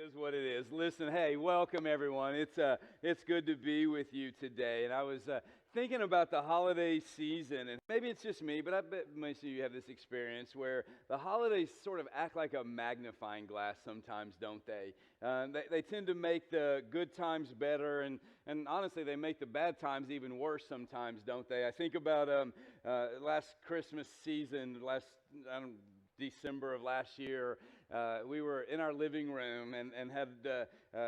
Is what it is. Listen, hey, welcome everyone. It's good to be with you today. And I was thinking about the holiday season, and maybe it's just me, but I bet most of you have this experience where the holidays sort of act like a magnifying glass sometimes, don't they? They tend to make the good times better, and honestly, they make the bad times even worse sometimes, don't they? I think about last Christmas season, I don't, December of last year. We were in our living room and had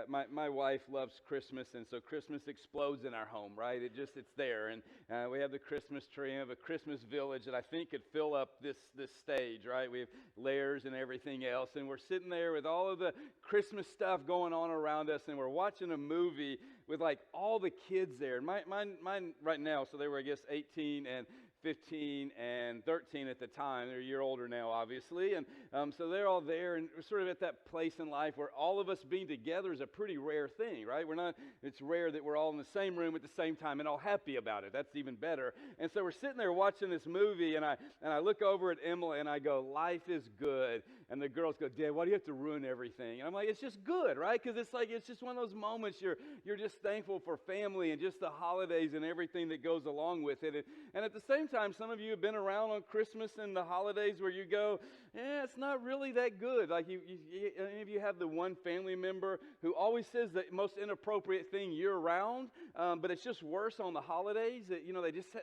my wife loves Christmas, and so Christmas explodes in our home, right? It's there, and we have the Christmas tree. We have a Christmas village that I think could fill up this stage, right? We have layers and everything else, and we're sitting there with all of the Christmas stuff going on around us, and we're watching a movie with like all the kids there. And mine right now, so they were, I guess, 18 and 15 and 13 at the time. They're a year older now, obviously. And so they're all there, and we're sort of at that place in life where all of us being together is a pretty rare thing, right? It's rare that we're all in the same room at the same time and all happy about it. That's even better. And so we're sitting there watching this movie, and I look over at Emily and I go, "Life is good." And the girls go, "Dad, why do you have to ruin everything?" And I'm like, "It's just good, right?" Because it's just one of those moments you're just thankful for family and just the holidays and everything that goes along with it. And at the same time, some of you have been around on Christmas and the holidays where you go, it's not really that good. Like any of you have the one family member who always says the most inappropriate thing year round, but it's just worse on the holidays. That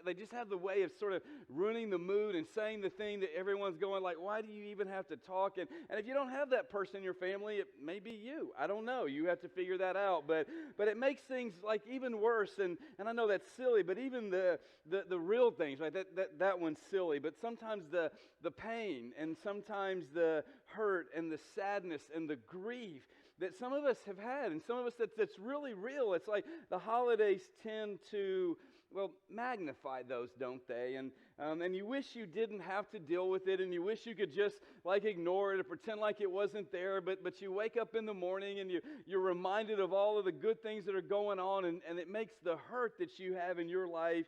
they just have the way of sort of ruining the mood and saying the thing that everyone's going like, why do you even have to talk? And if you don't have that person in your family, it may be you. I don't know. You have to figure that out. But it makes things like even worse. And I know that's silly, but even the real things, right? That one's silly. But sometimes the pain and sometimes the hurt and the sadness and the grief that some of us have had, and some of us that's really real. It's like the holidays tend to, well, magnify those, don't they? And you wish you didn't have to deal with it, and you wish you could just like ignore it or pretend like it wasn't there. But you wake up in the morning and you're reminded of all of the good things that are going on, and it makes the hurt that you have in your life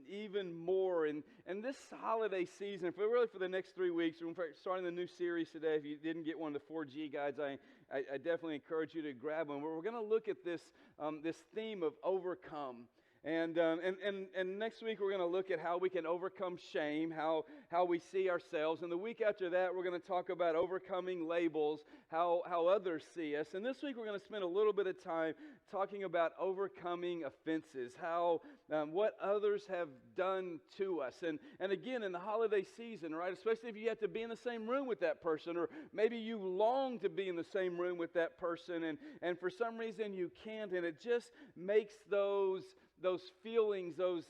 even more. And this holiday season, for the next 3 weeks, we're starting the new series today. If you didn't get one of the 4G guides, I definitely encourage you to grab one. We're going to look at this theme of overcome. And next week we're going to look at how we can overcome shame, how we see ourselves. And the week after that we're going to talk about overcoming labels, how others see us. And this week we're going to spend a little bit of time talking about overcoming offenses, how what others have done to us. And again, in the holiday season, right, especially if you have to be in the same room with that person, or maybe you long to be in the same room with that person, and for some reason you can't, and it just makes those feelings, those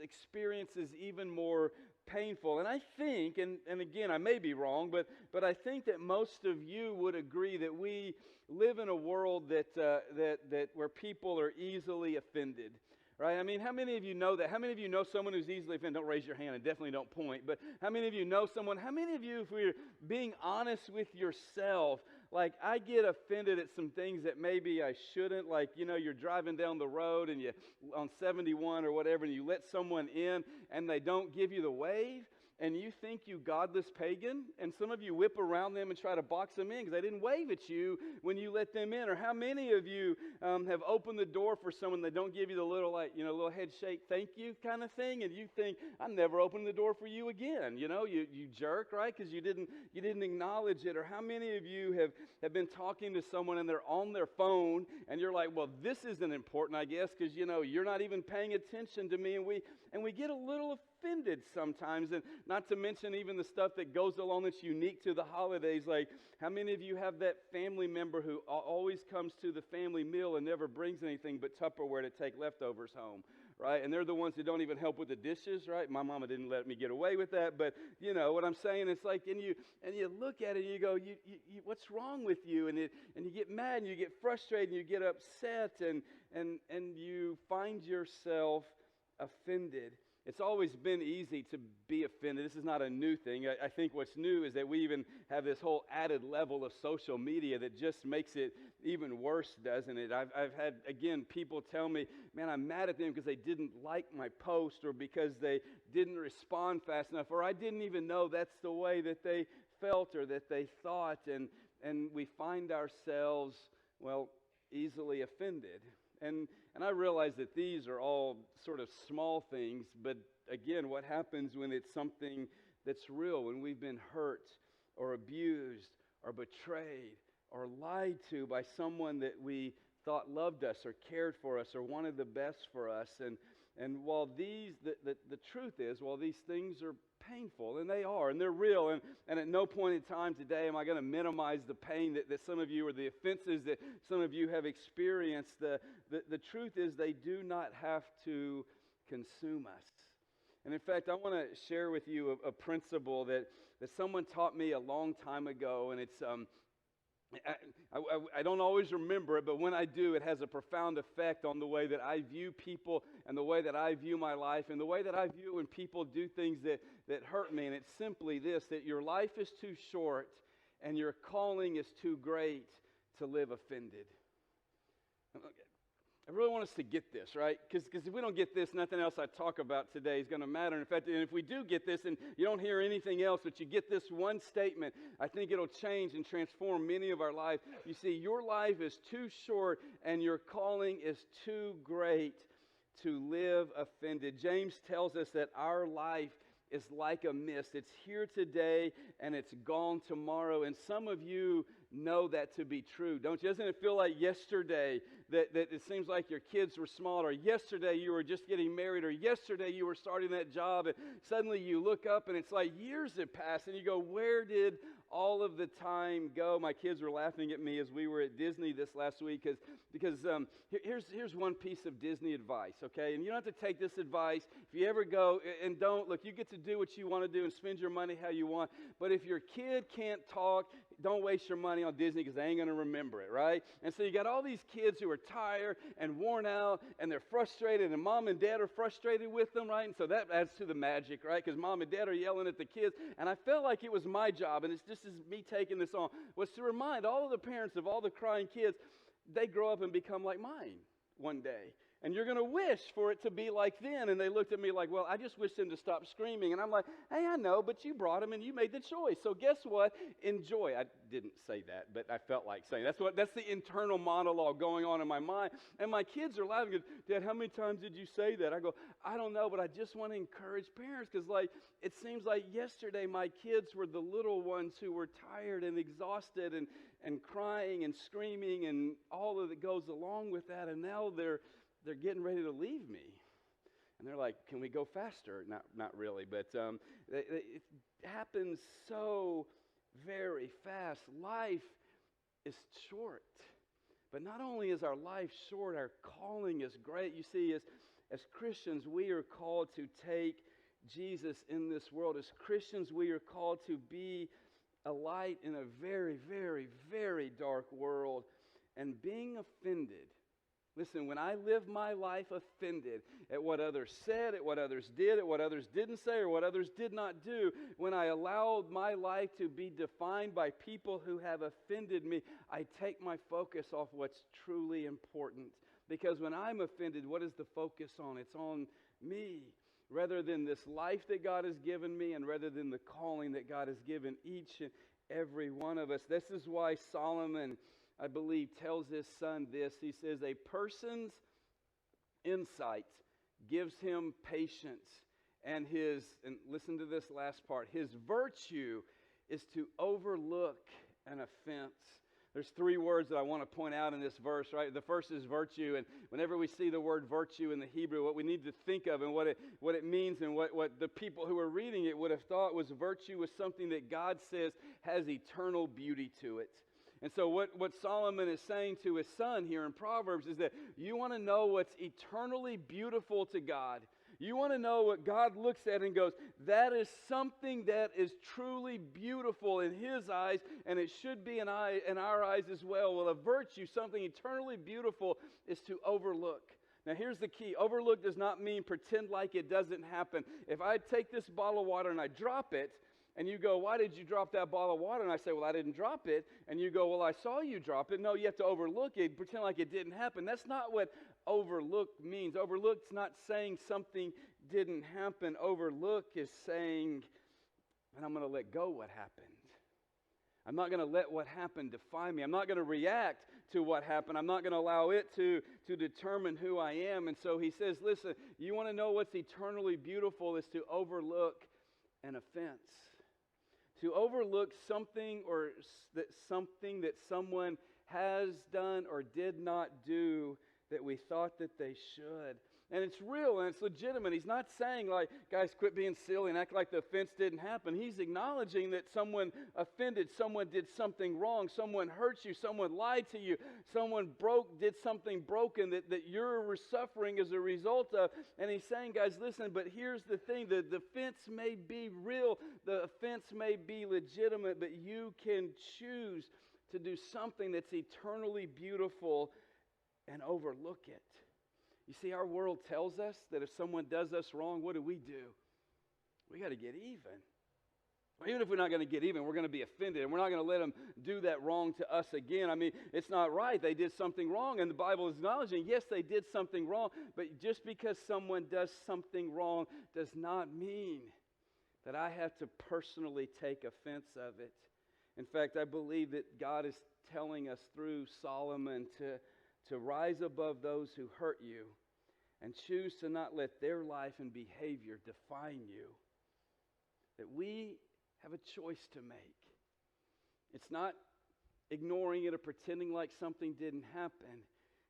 experiences even more painful. And I think, and again, I may be wrong, but I think that most of you would agree that we live in a world that where people are easily offended. Right? I mean, how many of you know that? How many of you know someone who's easily offended? Don't raise your hand and definitely don't point. But how many of you know someone? How many of you, if we're being honest with yourself, like I get offended at some things that maybe I shouldn't, like, you're driving down the road and you on 71 or whatever, and you let someone in and they don't give you the wave, and you think you godless pagan, and some of you whip around them and try to box them in because they didn't wave at you when you let them in. Or how many of you have opened the door for someone, they don't give you the little, like, little head shake, thank you kind of thing, and you think, I'm never opening the door for you again. You jerk, right? Because you didn't acknowledge it. Or how many of you have been talking to someone and they're on their phone, and you're like, well, this isn't important, I guess, because you're not even paying attention to me, and we get a little offended sometimes. And not to mention even the stuff that goes along that's unique to the holidays. Like, how many of you have that family member who always comes to the family meal and never brings anything but Tupperware to take leftovers home, right? And they're the ones that don't even help with the dishes, right? My mama didn't let me get away with that, but you know what I'm saying? It's like, and you look at it and you go, you what's wrong with you? And you get mad and you get frustrated and you get upset and you find yourself offended. It's always been easy to be offended. This is not a new thing. I think what's new is that we even have this whole added level of social media that just makes it even worse, doesn't it? I've had, again, people tell me, man, I'm mad at them because they didn't like my post, or because they didn't respond fast enough, or I didn't even know that's the way that they felt or that they thought. And and we find ourselves, well, easily offended. And I realize that these are all sort of small things, but again, what happens when it's something that's real, when we've been hurt or abused or betrayed or lied to by someone that we thought loved us or cared for us or wanted the best for us. And while the truth is, while these things are painful, and they are, and they're real, and at no point in time today am I going to minimize the pain that some of you, or the offenses that some of you have experienced. The truth is, they do not have to consume us. And in fact, I want to share with you a principle that someone taught me a long time ago, and it's I don't always remember it, but when I do, it has a profound effect on the way that I view people and the way that I view my life and the way that I view when people do things that hurt me. And it's simply this, that your life is too short and your calling is too great to live offended. I really want us to get this, right? Because if we don't get this, nothing else I talk about today is going to matter. In fact, and if we do get this and you don't hear anything else, but you get this one statement, I think it'll change and transform many of our lives. You see, your life is too short and your calling is too great to live offended. James tells us that our life is like a mist. It's here today and it's gone tomorrow. And some of you know that to be true, don't you? Doesn't it feel like yesterday that it seems like your kids were small, or yesterday you were just getting married, or yesterday you were starting that job, and suddenly you look up and it's like years have passed and you go, where did all of the time go? My kids were laughing at me as we were at Disney this last week because here's one piece of Disney advice, okay? And you don't have to take this advice. If you ever go, and don't, look, you get to do what you want to do and spend your money how you want, but if your kid can't talk, don't waste your money on Disney because they ain't going to remember it, right? And so you got all these kids who are tired and worn out and they're frustrated, and mom and dad are frustrated with them, right? And so that adds to the magic, right? Because mom and dad are yelling at the kids. And I felt like it was my job, and it's just as me taking this on, was to remind all of the parents of all the crying kids, they grow up and become like mine one day. And you're going to wish for it to be like then. And they looked at me like, well, I just wish them to stop screaming. And I'm like, hey, I know, but you brought them and you made the choice. So guess what? Enjoy. I didn't say that, but I felt like saying that's the internal monologue going on in my mind. And my kids are laughing. Dad, how many times did you say that? I go, I don't know, but I just want to encourage parents because, like, it seems like yesterday my kids were the little ones who were tired and exhausted and crying and screaming and all of it goes along with that. And now they're getting ready to leave me. And they're like, can we go faster? Not really, but it happens so very fast. Life is short. But not only is our life short, our calling is great. You see, as Christians, we are called to take Jesus in this world. As Christians, we are called to be a light in a very, very, very dark world. And being offended, listen, when I live my life offended at what others said, at what others did, at what others didn't say, or what others did not do, when I allowed my life to be defined by people who have offended me, I take my focus off what's truly important. Because when I'm offended, what is the focus on? It's on me, rather than this life that God has given me and rather than the calling that God has given each and every one of us. This is why Solomon, I believe, tells his son this. He says, a person's insight gives him patience, and listen to this last part, his virtue is to overlook an offense. There's three words that I want to point out in this verse, right? The first is virtue, and whenever we see the word virtue in the Hebrew, what we need to think of and what it means and what the people who are reading it would have thought was virtue was something that God says has eternal beauty to it. And so what Solomon is saying to his son here in Proverbs is that you want to know what's eternally beautiful to God. You want to know what God looks at and goes, that is something that is truly beautiful in His eyes, and it should be in our eyes as well. Well, a virtue, something eternally beautiful, is to overlook. Now, here's the key. Overlook does not mean pretend like it doesn't happen. If I take this bottle of water and I drop it, and you go, why did you drop that bottle of water? And I say, well, I didn't drop it. And you go, well, I saw you drop it. No, you have to overlook it, pretend like it didn't happen. That's not what overlook means. Overlook's not saying something didn't happen. Overlook is saying, and I'm going to let go what happened. I'm not going to let what happened define me. I'm not going to react to what happened. I'm not going to allow it to determine who I am. And so he says, listen, you want to know what's eternally beautiful is to overlook an offense. To overlook something something that someone has done or did not do that we thought that they should. And it's real and it's legitimate. He's not saying like, guys, quit being silly and act like the offense didn't happen. He's acknowledging that someone offended, someone did something wrong, someone hurt you, someone lied to you, someone did something broken that you're suffering as a result of. And he's saying, guys, listen, but here's the thing. The offense may be real, the offense may be legitimate, but you can choose to do something that's eternally beautiful and overlook it. You see, our world tells us that if someone does us wrong, what do? We got to get even. Even if we're not going to get even, we're going to be offended, and we're not going to let them do that wrong to us again. I mean, it's not right. They did something wrong, and the Bible is acknowledging, yes, they did something wrong, but just because someone does something wrong does not mean that I have to personally take offense of it. In fact, I believe that God is telling us through Solomon to rise above those who hurt you and choose to not let their life and behavior define you. That we have a choice to make. It's not ignoring it or pretending like something didn't happen.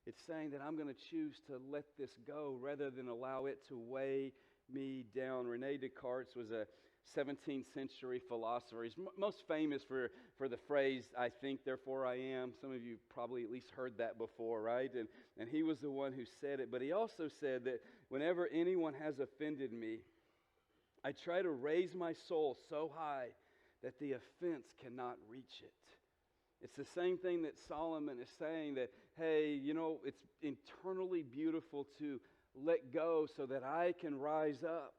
It's saying that I'm going to choose to let this go rather than allow it to weigh me down. René Descartes was a 17th century philosopher. He's most famous for the phrase, I think, therefore I am. Some of you probably at least heard that before, right? And he was the one who said it. But he also said that whenever anyone has offended me, I try to raise my soul so high that the offense cannot reach it. It's the same thing that Solomon is saying, that, hey, you know, it's internally beautiful to let go so that I can rise up.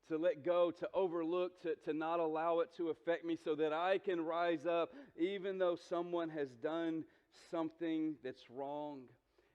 To let go, to overlook, to not allow it to affect me so that I can rise up even though someone has done something that's wrong.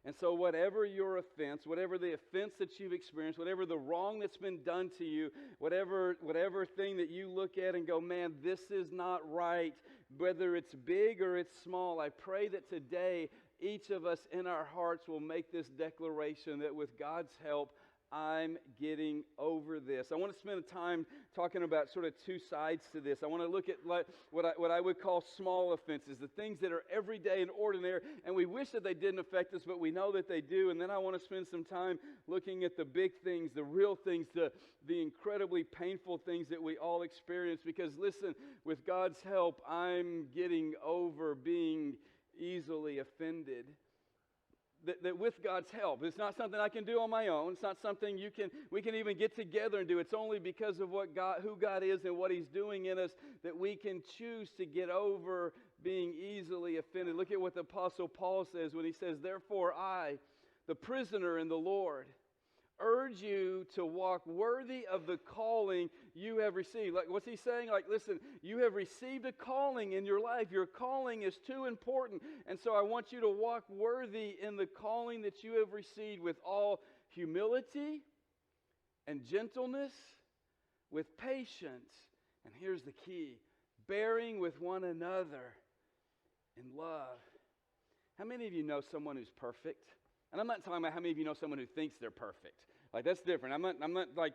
And so whatever your offense, whatever the offense that you've experienced, whatever the wrong that's been done to you, whatever thing that you look at and go, man, this is not right, whether it's big or it's small, I pray that today each of us in our hearts will make this declaration that with God's help, I'm getting over this. I want to spend time talking about sort of two sides to this. I want to look at what I would call small offenses, the things that are everyday and ordinary, and we wish that they didn't affect us, but we know that they do. And then I want to spend some time looking at the big things, the real things, the incredibly painful things that we all experience. Because listen, with God's help, I'm getting over being easily offended. That with God's help, it's not something I can do on my own. It's not something we can even get together and do. It's only because of who God is and what He's doing in us that we can choose to get over being easily offended. Look at what the Apostle Paul says when he says, therefore I, the prisoner in the Lord, urge you to walk worthy of the calling you have received. Like, what's he saying? Like, listen, you have received a calling in your life. Your calling is too important. And so I want you to walk worthy in the calling that you have received with all humility and gentleness, with patience. And here's the key, bearing with one another in love. How many of you know someone who's perfect? And I'm not talking about how many of you know someone who thinks they're perfect. Like, that's different. I'm not like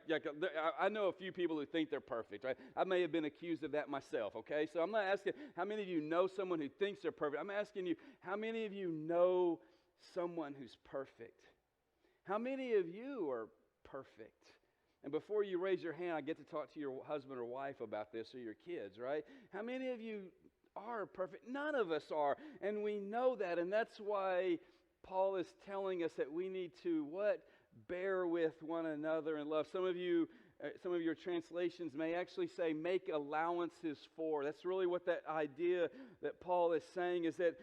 I know a few people who think they're perfect, right? I may have been accused of that myself, okay? So I'm not asking how many of you know someone who thinks they're perfect. I'm asking you, how many of you know someone who's perfect? How many of you are perfect? And before you raise your hand, I get to talk to your husband or wife about this, or your kids, right? How many of you are perfect? None of us are, and we know that, and that's why Paul is telling us that we need to what? Bear with one another in love. Some of your translations may actually say make allowances for. That's really what that idea that Paul is saying is that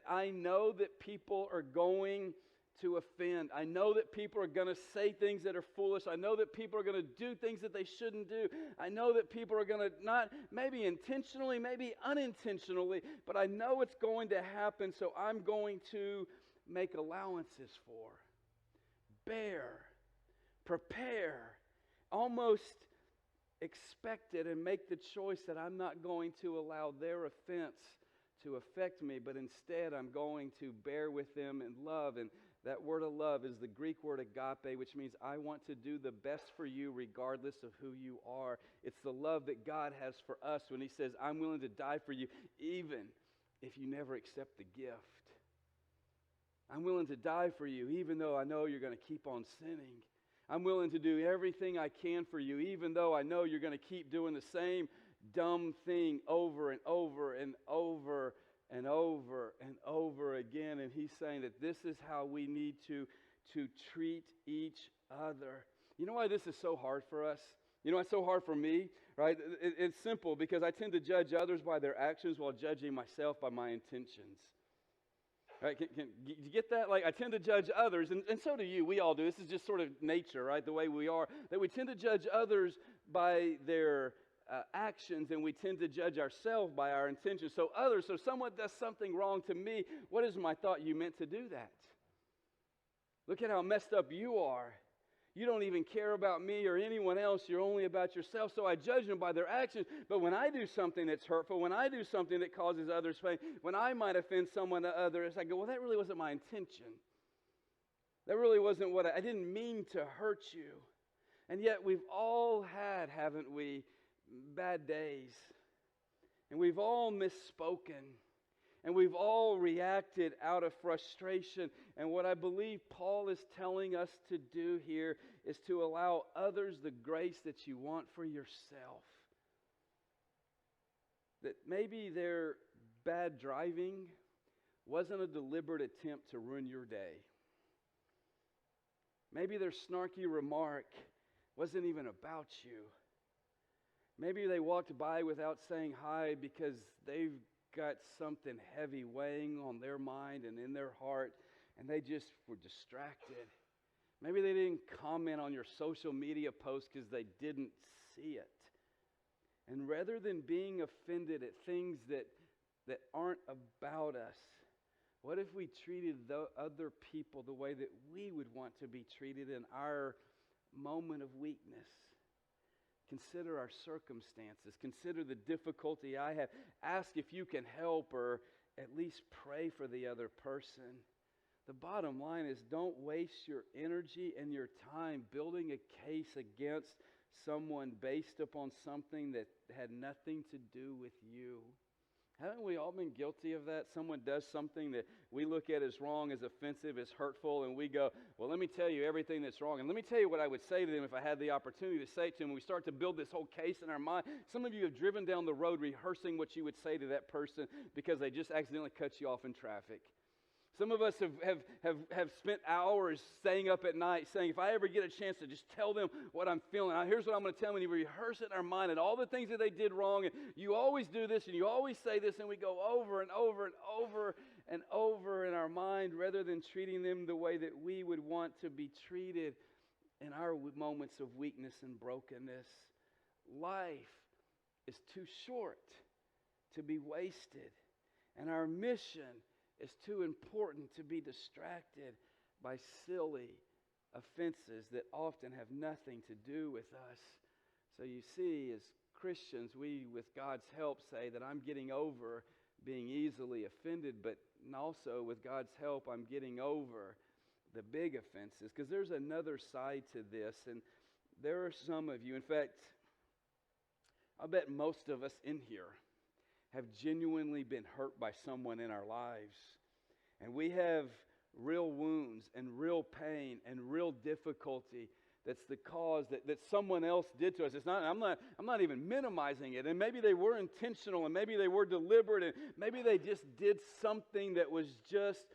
I know that people are going to offend. I know that people are going to say things that are foolish. I know that people are going to do things that they shouldn't do. I know that people are going to not, maybe intentionally, maybe unintentionally, but I know it's going to happen, so I'm going to make allowances for. Bear, prepare, almost expect it and make the choice that I'm not going to allow their offense to affect me, but instead I'm going to bear with them in love. And that word of love is the Greek word agape, which means I want to do the best for you regardless of who you are. It's the love that God has for us when He says, I'm willing to die for you, even if you never accept the gift. I'm willing to die for you, even though I know you're going to keep on sinning. I'm willing to do everything I can for you, even though I know you're going to keep doing the same dumb thing over and over and over and over and over again. And He's saying that this is how we need to treat each other. You know why this is so hard for us? You know why it's so hard for me, right? It's simple, because I tend to judge others by their actions while judging myself by my intentions. Right? Can you get that? Like, I tend to judge others, and so do you. We all do. This is just sort of nature, right? The way we are. That we tend to judge others by their actions, and we tend to judge ourselves by our intentions. So someone does something wrong to me. What is my thought? You meant to do that. Look at how messed up you are. You don't even care about me or anyone else. You're only about yourself. So I judge them by their actions. But when I do something that's hurtful, when I do something that causes others pain, when I might offend someone to others, I go, well, that really wasn't my intention. That really wasn't what I didn't mean to hurt you. And yet we've all had, haven't we, bad days. And we've all misspoken. And we've all reacted out of frustration. And what I believe Paul is telling us to do here is to allow others the grace that you want for yourself. That maybe their bad driving wasn't a deliberate attempt to ruin your day. Maybe their snarky remark wasn't even about you. Maybe they walked by without saying hi because they've got something heavy weighing on their mind and in their heart, and they just were distracted. Maybe they didn't comment on your social media post because they didn't see it. And rather than being offended at things that aren't about us, what if we treated other people the way that we would want to be treated in our moment of weakness? Consider our circumstances. Consider the difficulty I have. Ask if you can help, or at least pray for the other person. The bottom line is, don't waste your energy and your time building a case against someone based upon something that had nothing to do with you. Haven't we all been guilty of that? Someone does something that we look at as wrong, as offensive, as hurtful, and we go, well, let me tell you everything that's wrong. And let me tell you what I would say to them if I had the opportunity to say to them. We start to build this whole case in our mind. Some of you have driven down the road rehearsing what you would say to that person because they just accidentally cut you off in traffic. Some of us have spent hours staying up at night saying, if I ever get a chance to just tell them what I'm feeling, here's what I'm going to tell them. And you rehearse it in our mind and all the things that they did wrong. And you always do this and you always say this, and we go over and over and over and over in our mind rather than treating them the way that we would want to be treated in our moments of weakness and brokenness. Life is too short to be wasted. And our mission is too important to be distracted by silly offenses that often have nothing to do with us. So you see, as Christians, we, with God's help, say that I'm getting over being easily offended, but also with God's help, I'm getting over the big offenses. Because there's another side to this, and there are some of you, in fact, I bet most of us in here have genuinely been hurt by someone in our lives. And we have real wounds and real pain and real difficulty that's the cause that someone else did to us. I'm not even minimizing it. And maybe they were intentional, and maybe they were deliberate, and maybe they just did something that was just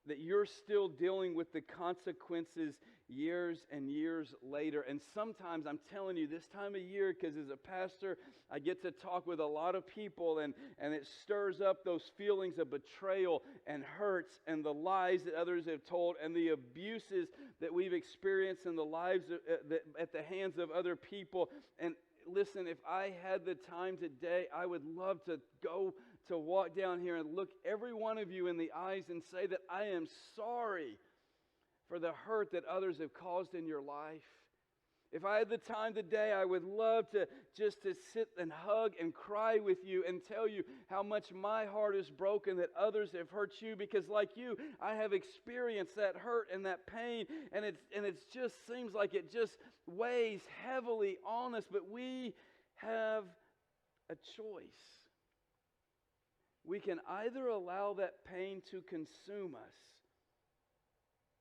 that you're still dealing with the consequences years and years later. And sometimes, I'm telling you, this time of year, because as a pastor, I get to talk with a lot of people, and it stirs up those feelings of betrayal and hurts and the lies that others have told and the abuses that we've experienced in the lives at the hands of other people. And listen, if I had the time today, I would love to walk down here and look every one of you in the eyes and say that I am sorry for the hurt that others have caused in your life. If I had the time today, I would love to just to sit and hug and cry with you and tell you how much my heart is broken that others have hurt you, because like you, I have experienced that hurt and that pain, and it just seems like it just weighs heavily on us, but we have a choice. We can either allow that pain to consume us,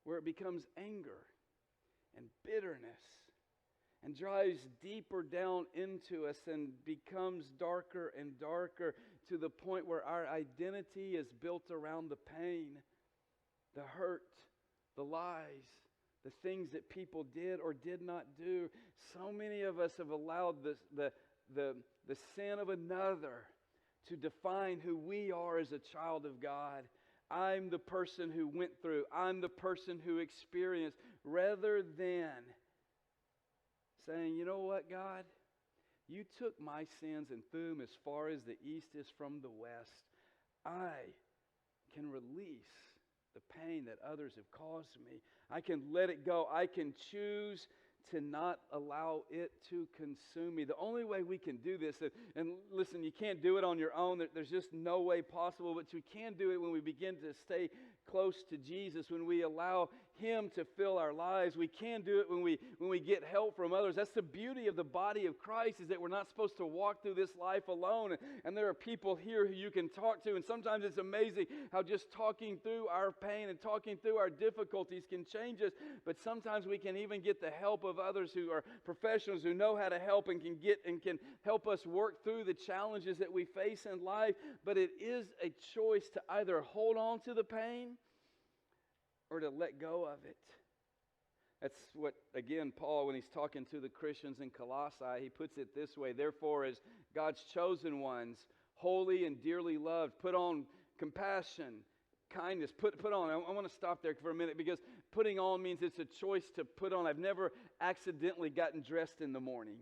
where it becomes anger and bitterness, and drives deeper down into us and becomes darker and darker to the point where our identity is built around the pain, the hurt, the lies, the things that people did or did not do. So many of us have allowed the sin of another to define who we are as a child of God. I'm the person who went through. I'm the person who experienced, rather than saying, you know what, God? You took my sins and threw them as far as the east is from the west. I can release the pain that others have caused me. I can let it go. I can choose to not allow it to consume me. The only way we can do this, and listen, you can't do it on your own. There's just no way possible, but we can do it when we begin to stay close to Jesus, when we allow Him to fill our lives. We can do it when we get help from others. That's the beauty of the body of Christ, is that we're not supposed to walk through this life alone. And there are people here who you can talk to. And sometimes it's amazing how just talking through our pain and talking through our difficulties can change us. But sometimes we can even get the help of others who are professionals, who know how to help and can help us work through the challenges that we face in life. But it is a choice to either hold on to the pain or to let go of it. That's what, again, Paul, when he's talking to the Christians in Colossae, he puts it this way: therefore, as God's chosen ones, holy and dearly loved, put on compassion, kindness, put on. I want to stop there for a minute, because putting on means it's a choice to put on. I've never accidentally gotten dressed in the morning.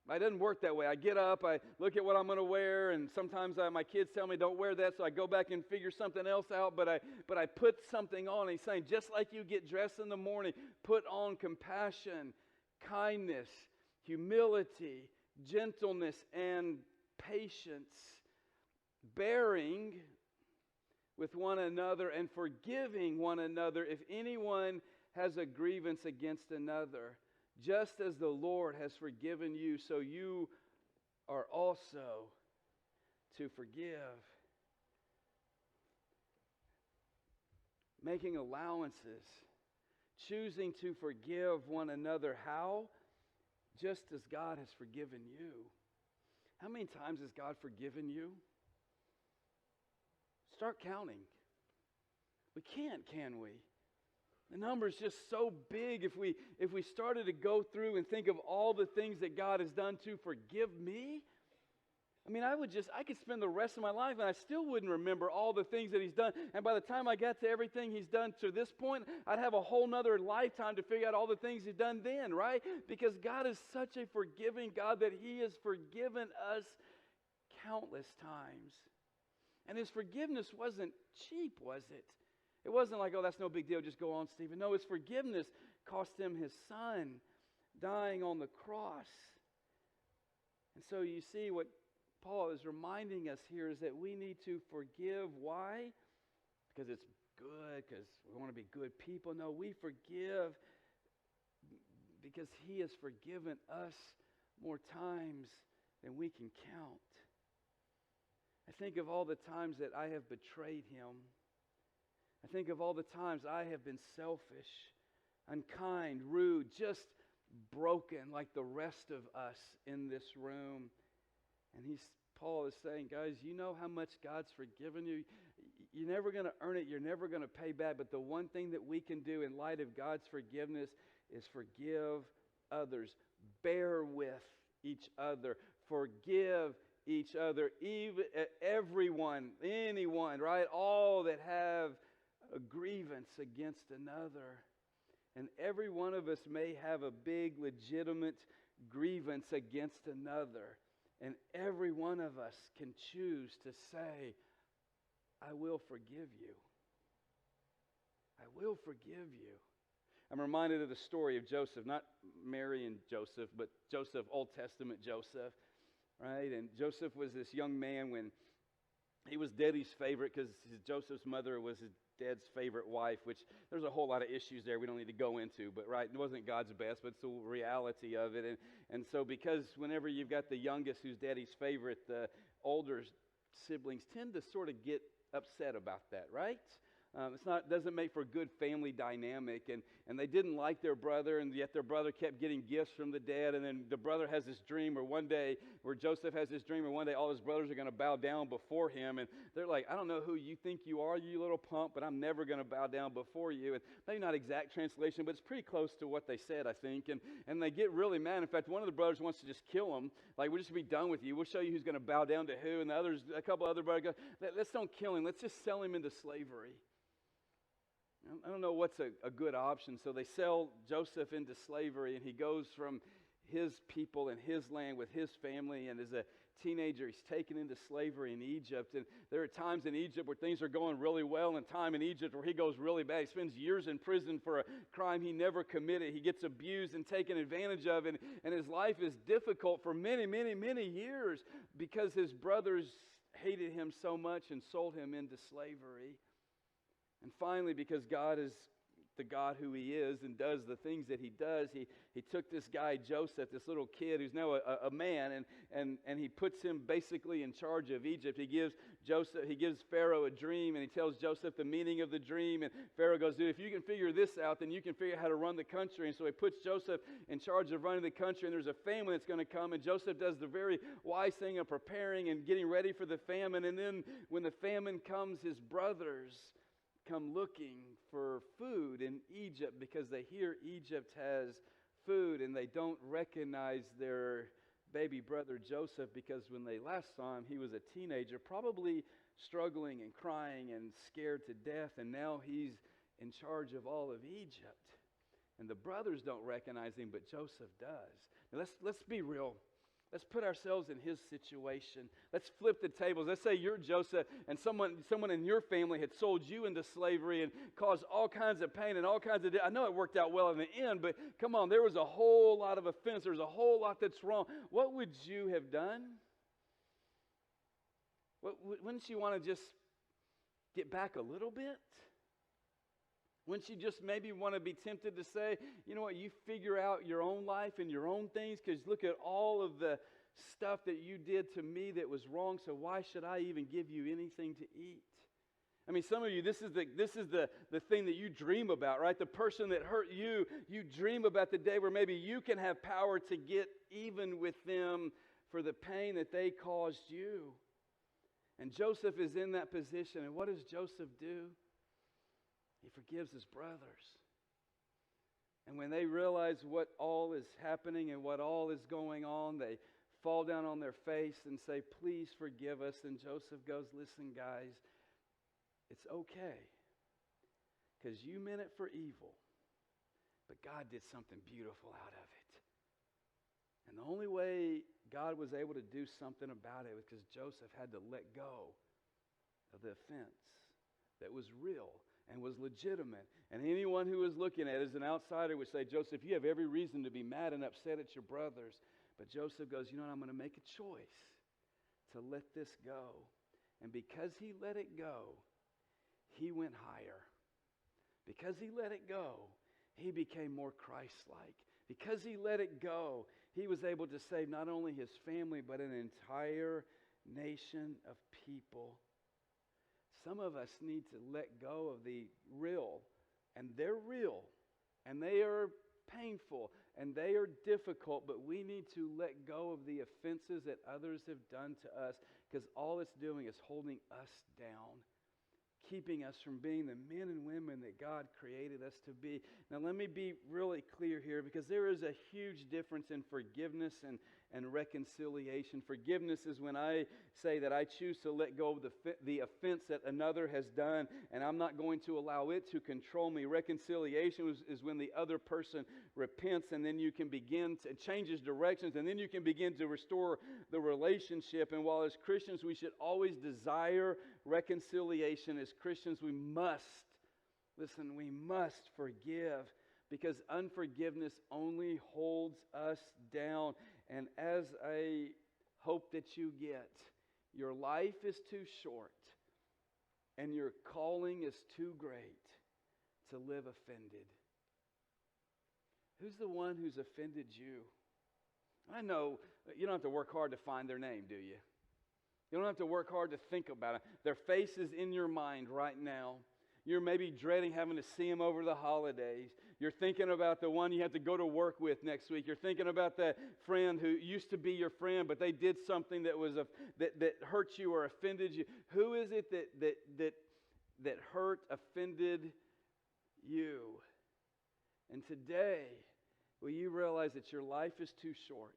It doesn't work that way. I get up, I look at what I'm going to wear, and sometimes my kids tell me don't wear that, so I go back and figure something else out, but I put something on. He's saying, just like you get dressed in the morning, put on compassion, kindness, humility, gentleness, and patience, bearing with one another and forgiving one another if anyone has a grievance against another. Just as the Lord has forgiven you, so you are also to forgive. Making allowances, choosing to forgive one another. How? Just as God has forgiven you. How many times has God forgiven you? Start counting. We can't, can we? The number is just so big. If we started to go through and think of all the things that God has done to forgive me, I mean, I could spend the rest of my life and I still wouldn't remember all the things that He's done. And by the time I got to everything He's done to this point, I'd have a whole nother lifetime to figure out all the things He's done then, right? Because God is such a forgiving God that He has forgiven us countless times. And His forgiveness wasn't cheap, was it? It wasn't like, oh, that's no big deal, just go on, Stephen. No, His forgiveness cost Him His Son dying on the cross. And so you see what Paul is reminding us here is that we need to forgive. Why? Because it's good, because we want to be good people. No, we forgive because He has forgiven us more times than we can count. I think of all the times that I have betrayed Him. I think of all the times I have been selfish, unkind, rude, just broken like the rest of us in this room. And Paul is saying, guys, you know how much God's forgiven you. You're never going to earn it. You're never going to pay back. But the one thing that we can do in light of God's forgiveness is forgive others. Bear with each other. Forgive each other. Even everyone, anyone, right? All that have a grievance against another. And every one of us may have a big, legitimate grievance against another. And every one of us can choose to say, I will forgive you. I will forgive you. I'm reminded of the story of Joseph, not Mary and Joseph, but Joseph, Old Testament Joseph, right? And Joseph was this young man when he was Daddy's favorite because Joseph's mother was his dad's favorite wife, which there's a whole lot of issues there we don't need to go into, but right, it wasn't God's best, but it's the reality of it. And so because whenever you've got the youngest who's Daddy's favorite, the older siblings tend to sort of get upset about that, right? Doesn't make for a good family dynamic, and they didn't like their brother, and yet their brother kept getting gifts from the dad, and then the brother has this dream where Joseph has this dream, where one day all his brothers are going to bow down before him, and they're like, I don't know who you think you are, you little punk, but I'm never going to bow down before you. And maybe not exact translation, but it's pretty close to what they said, I think, and they get really mad. In fact, one of the brothers wants to just kill him, like, we'll just be done with you, we'll show you who's going to bow down to who, and a couple other brothers go, let's don't kill him, let's just sell him into slavery. I don't know what's a good option. So they sell Joseph into slavery, and he goes from his people and his land with his family, and as a teenager, he's taken into slavery in Egypt. And there are times in Egypt where things are going really well, and time in Egypt where he goes really bad. He spends years in prison for a crime he never committed. He gets abused and taken advantage of, and his life is difficult for many, many, many years because his brothers hated him so much and sold him into slavery. And finally, because God is the God who he is and does the things that he does, he took this guy Joseph, this little kid who's now a man, and he puts him basically in charge of Egypt. He gives Pharaoh a dream, and he tells Joseph the meaning of the dream, and Pharaoh goes, dude, if you can figure this out, then you can figure out how to run the country. And so he puts Joseph in charge of running the country, and there's a famine that's going to come, and Joseph does the very wise thing of preparing and getting ready for the famine. And then when the famine comes, his brothers come looking for food in Egypt because they hear Egypt has food, and they don't recognize their baby brother Joseph because when they last saw him, he was a teenager, probably struggling and crying and scared to death, and now he's in charge of all of Egypt. And the brothers don't recognize him, but Joseph does. Now let's be real. Let's put ourselves in his situation. Let's flip the tables. Let's say you're Joseph, and someone in your family had sold you into slavery and caused all kinds of pain and all kinds of... I know it worked out well in the end, but come on, there was a whole lot of offense. There's a whole lot that's wrong. What would you have done? Wouldn't you want to just get back a little bit? Wouldn't you just maybe want to be tempted to say, you know what, you figure out your own life and your own things, because look at all of the stuff that you did to me that was wrong, so why should I even give you anything to eat? I mean, some of you, this is the thing that you dream about, right? The person that hurt you, you dream about the day where maybe you can have power to get even with them for the pain that they caused you. And Joseph is in that position, and what does Joseph do? He forgives his brothers. And when they realize what all is happening and what all is going on, they fall down on their face and say, please forgive us. And Joseph goes, listen, guys, it's okay, because you meant it for evil, but God did something beautiful out of it. And the only way God was able to do something about it was because Joseph had to let go of the offense that was real and was legitimate. And anyone who was looking at it as an outsider would say, Joseph, you have every reason to be mad and upset at your brothers. But Joseph goes, you know what, I'm going to make a choice to let this go. And because he let it go, he went higher. Because he let it go, he became more Christ-like. Because he let it go, he was able to save not only his family, but an entire nation of people. Some of us need to let go of the real, and they're real, and they are painful, and they are difficult, but we need to let go of the offenses that others have done to us, because all it's doing is holding us down, keeping us from being the men and women that God created us to be. Now let me be really clear here, because there is a huge difference in forgiveness and reconciliation. Forgiveness is when I say that I choose to let go of the offense that another has done, and I'm not going to allow it to control me. Reconciliation is when the other person repents, and then you can begin to changes directions, and then you can begin to restore the relationship. And while as Christians we should always desire reconciliation, as Christians we must forgive. because unforgiveness only holds us down. And as I hope that you get, your life is too short and your calling is too great to live offended. Who's the one who's offended you? I know you don't have to work hard to find their name, do you? You don't have to work hard to think about it. Their face is in your mind right now. You're maybe dreading having to see them over the holidays. You're thinking about the one you have to go to work with next week. You're thinking about that friend who used to be your friend, but they did something that was that hurt you or offended you. Who is it that hurt, offended you? And today, will you realize that your life is too short?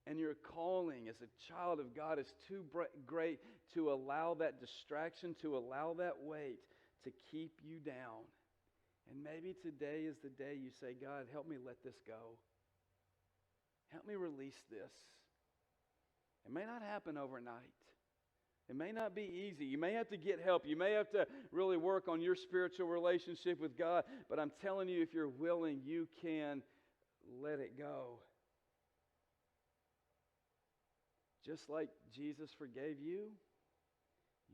And your calling as a child of God is too great to allow that distraction, to allow that weight to keep you down. And maybe today is the day you say, God, help me let this go. Help me release this. It may not happen overnight. It may not be easy. You may have to get help. You may have to really work on your spiritual relationship with God. But I'm telling you, if you're willing, you can let it go. Just like Jesus forgave you,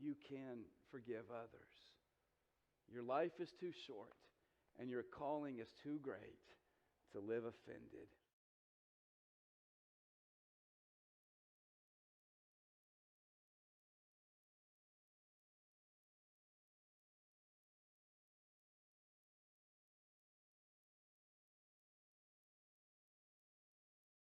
you can forgive others. Your life is too short, and your calling is too great to live offended.